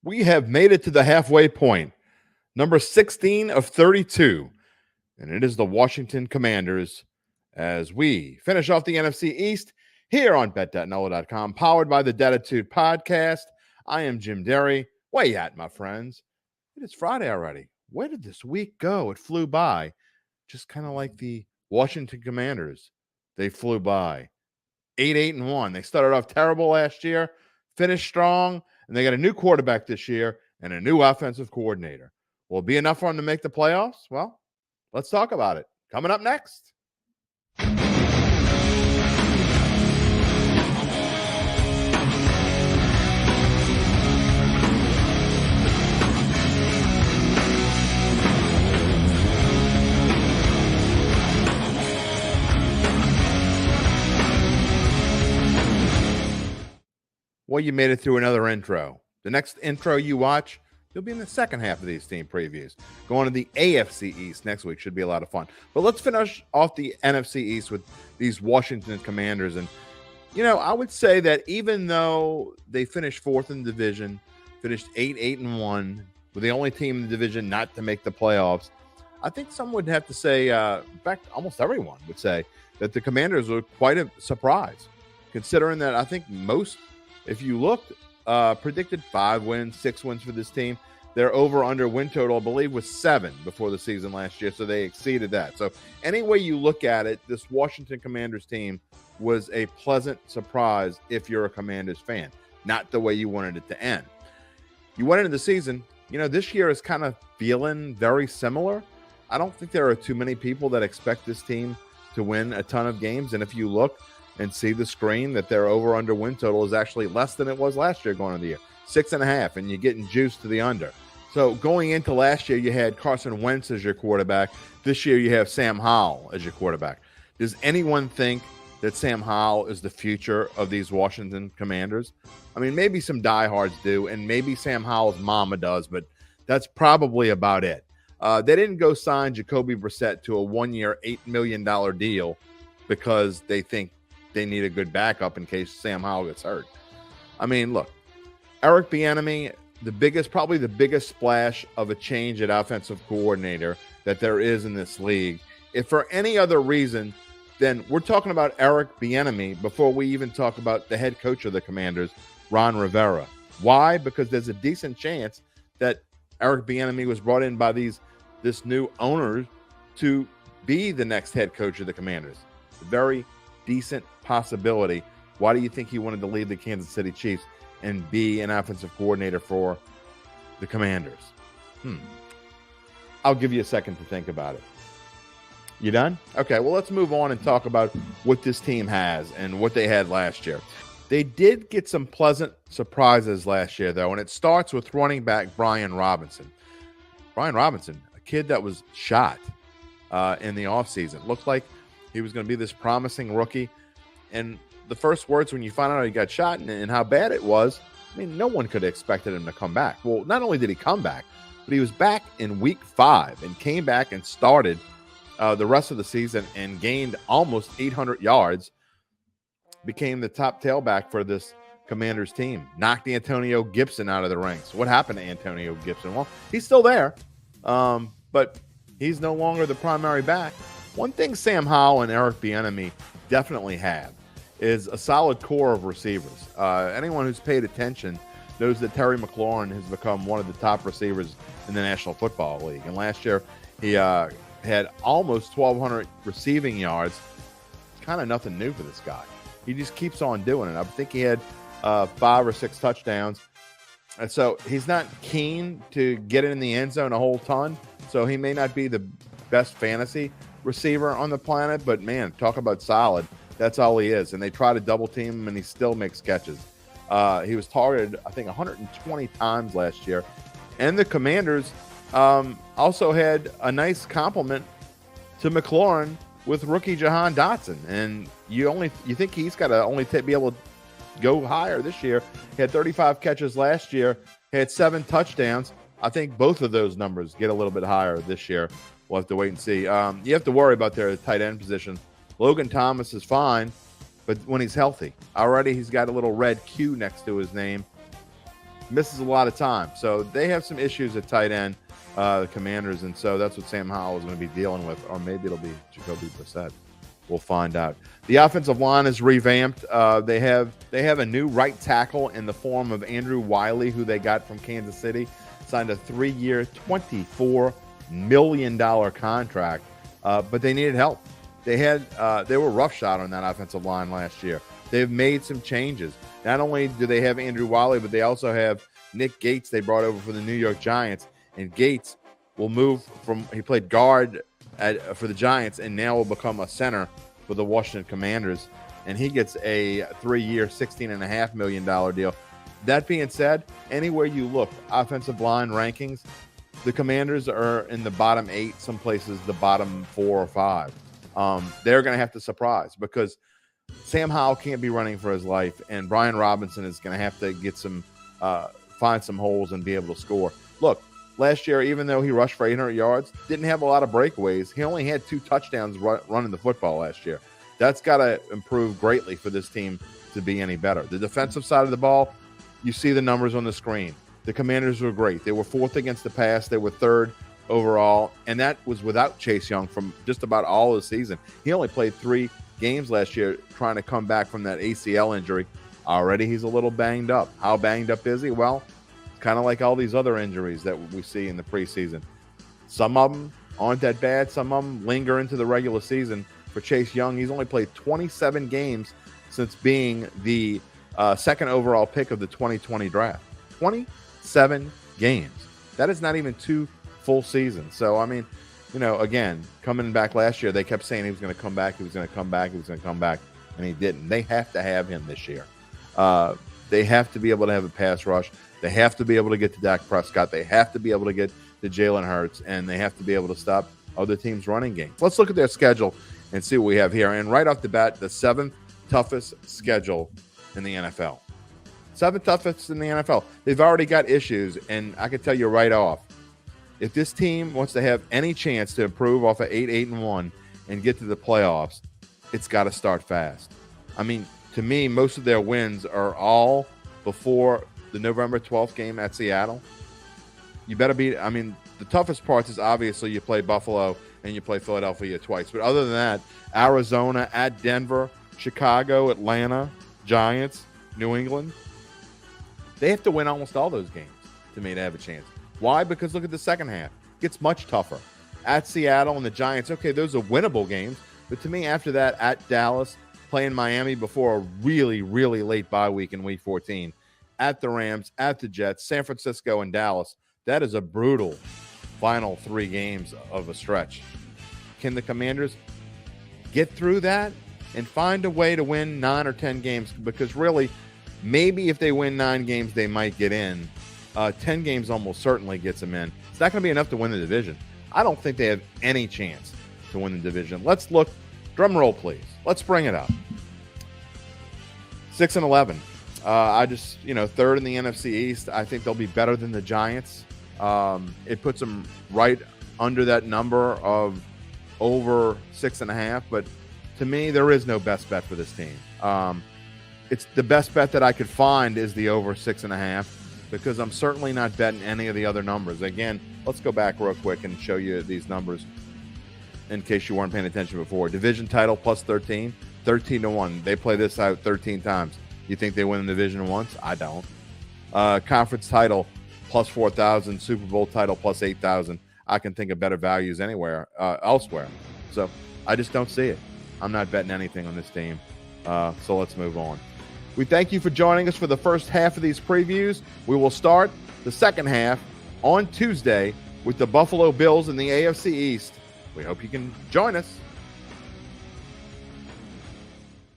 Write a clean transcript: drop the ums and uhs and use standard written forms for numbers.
We have made it to the halfway point, number 16 of 32, and it is the Washington Commanders as we finish off the NFC East here on bet.nolo.com, powered by the Dattitude Podcast. I am Jim Derry. Where you at, my friends? It is Friday already. Where did this week go? It flew by, just kind of like the Washington Commanders. They flew by. 8-1. They started off terrible last year, finished strong, and they got a new quarterback this year and a new offensive coordinator. Will it be enough for them to make the playoffs? Well, let's talk about it. Coming up next. Well, you made it through another intro. The next intro you watch, you'll be in the second half of these team previews. Going to the AFC East next week should be a lot of fun. But let's finish off the NFC East with these Washington Commanders. And, you know, I would say that even though they finished fourth in the division, finished 8-1, were the only team in the division not to make the playoffs, I think some would have to say, in fact, almost everyone would say that the Commanders were quite a surprise, considering that I think most, if you looked, predicted 5 wins, 6 wins for this team. Their over-under win total, I believe, was 7 before the season last year, so they exceeded that. So any way you look at it, this Washington Commanders team was a pleasant surprise if you're a Commanders fan, not the way you wanted it to end. You went into the season, you know, this year is kind of feeling very similar. I don't think there are too many people that expect this team to win a ton of games, and if you look and see the screen that their over-under win total is actually less than it was last year going into the year, 6.5, and you're getting juiced to the under. So going into last year, you had Carson Wentz as your quarterback. This year, you have Sam Howell as your quarterback. Does anyone think that Sam Howell is the future of these Washington Commanders? I mean, maybe some diehards do, and maybe Sam Howell's mama does, but that's probably about it. They didn't go sign Jacoby Brissett to a 1-year, $8 million deal because they think they need a good backup in case Sam Howell gets hurt. I mean, look, Eric Bieniemy, probably the biggest splash of a change at offensive coordinator that there is in this league. If for any other reason, then we're talking about Eric Bieniemy before we even talk about the head coach of the Commanders, Ron Rivera. Why? Because there's a decent chance that Eric Bieniemy was brought in by this new owner to be the next head coach of the Commanders. Very decent possibility. Why do you think he wanted to leave the Kansas City Chiefs and be an offensive coordinator for the Commanders? I'll give you a second to think about it. You done? Okay, well, let's move on and talk about what this team has and what they had last year. They did get some pleasant surprises last year, though, and it starts with running back Brian Robinson. Brian Robinson, a kid that was shot in the offseason. Looked like he was going to be this promising rookie. And the first words when you find out he got shot and how bad it was, I mean, no one could have expected him to come back. Well, not only did he come back, but he was back in week 5 and came back and started the rest of the season and gained almost 800 yards, became the top tailback for this Commanders team, knocked Antonio Gibson out of the ranks. What happened to Antonio Gibson? Well, he's still there, but he's no longer the primary back. One thing Sam Howell and Eric Bieniemy definitely have is a solid core of receivers. Anyone who's paid attention knows that Terry McLaurin has become one of the top receivers in the National Football League. And last year, he had almost 1,200 receiving yards. Kind of nothing new for this guy. He just keeps on doing it. I think he had 5 or 6 touchdowns. And so he's not keen to get in the end zone a whole ton. So he may not be the best fantasy receiver on the planet, but man, talk about solid. That's all he is. And they try to double team him, and he still makes catches. He was targeted, I think, 120 times last year. And the Commanders also had a nice compliment to McLaurin with rookie Jahan Dotson. And you think he's got to only be able to go higher this year. He had 35 catches last year. He had 7 touchdowns. I think both of those numbers get a little bit higher this year. We'll have to wait and see. You have to worry about their tight end position. Logan Thomas is fine, but when he's healthy. Already he's got a little red Q next to his name. misses a lot of time. So they have some issues at tight end, the Commanders, and so that's what Sam Howell is going to be dealing with, or maybe it'll be Jacoby Brissett. We'll find out. The offensive line is revamped. They have a new right tackle in the form of Andrew Wiley, who they got from Kansas City, signed a 3-year, $24 million contract, but they needed help. They were roughshod on that offensive line last year. They've made some changes. Not only do they have Andrew Wiley, but they also have Nick Gates they brought over for the New York Giants. And Gates will move he played guard for the Giants and now will become a center for the Washington Commanders. And he gets a 3-year, $16.5 million deal. That being said, anywhere you look, offensive line rankings, the Commanders are in the bottom 8, some places the bottom 4 or 5. They're going to have to surprise because Sam Howell can't be running for his life, and Brian Robinson is going to have to get find some holes and be able to score. Look, last year, even though he rushed for 800 yards, didn't have a lot of breakaways. He only had 2 touchdowns running the football last year. That's got to improve greatly for this team to be any better. The defensive side of the ball, you see the numbers on the screen. The Commanders were great. They were 4th against the pass. They were 3rd overall, and that was without Chase Young from just about all of the season. He only played 3 games last year trying to come back from that ACL injury. Already he's a little banged up. How banged up is he? Well, kind of like all these other injuries that we see in the preseason. Some of them aren't that bad. Some of them linger into the regular season. For Chase Young, he's only played 27 games since being the 2nd overall pick of the 2020 draft. 27 games. That is not even 2 full seasons. So, I mean, again, coming back last year, they kept saying he was going to come back, and he didn't. They have to have him this year. They have to be able to have a pass rush. They have to be able to get to Dak Prescott. They have to be able to get to Jalen Hurts, and they have to be able to stop other teams' running game. Let's look at their schedule and see what we have here. And right off the bat, the 7th toughest schedule in the NFL. 7th toughest in the NFL. They've already got issues, and I can tell you right off, if this team wants to have any chance to improve off of 8-1 and get to the playoffs, it's got to start fast. I mean, to me, most of their wins are all before the November 12th game at Seattle. You better be, the toughest parts is obviously you play Buffalo and you play Philadelphia twice. But other than that, Arizona, at Denver, Chicago, Atlanta, Giants, New England, they have to win almost all those games to me to have a chance. Why? Because look at the second half. It gets much tougher. At Seattle and the Giants, okay, those are winnable games. But to me, after that, at Dallas, playing Miami before a really, really late bye week in Week 14, at the Rams, at the Jets, San Francisco, and Dallas, that is a brutal final 3 games of a stretch. Can the Commanders get through that and find a way to win 9 or 10 games? Because really, maybe if they win 9 games, they might get in. 10 games almost certainly gets them in. It's not going to be enough to win the division. I don't think they have any chance to win the division. Let's look. Drum roll, please. Let's bring it up. 6-11. I just, 3rd in the NFC East. I think they'll be better than the Giants. It puts them right under that number of over 6.5. But to me, there is no best bet for this team. It's the best bet that I could find is the over 6.5. Because I'm certainly not betting any of the other numbers. Again, let's go back real quick and show you these numbers in case you weren't paying attention before. Division title plus 13, 13-1. They play this out 13 times. You think they win the division once? I don't. Conference title plus 4,000, Super Bowl title plus 8,000. I can think of better values anywhere elsewhere. So I just don't see it. I'm not betting anything on this team. So let's move on. We thank you for joining us for the first half of these previews. We will start the second half on Tuesday with the Buffalo Bills in the AFC East. We hope you can join us.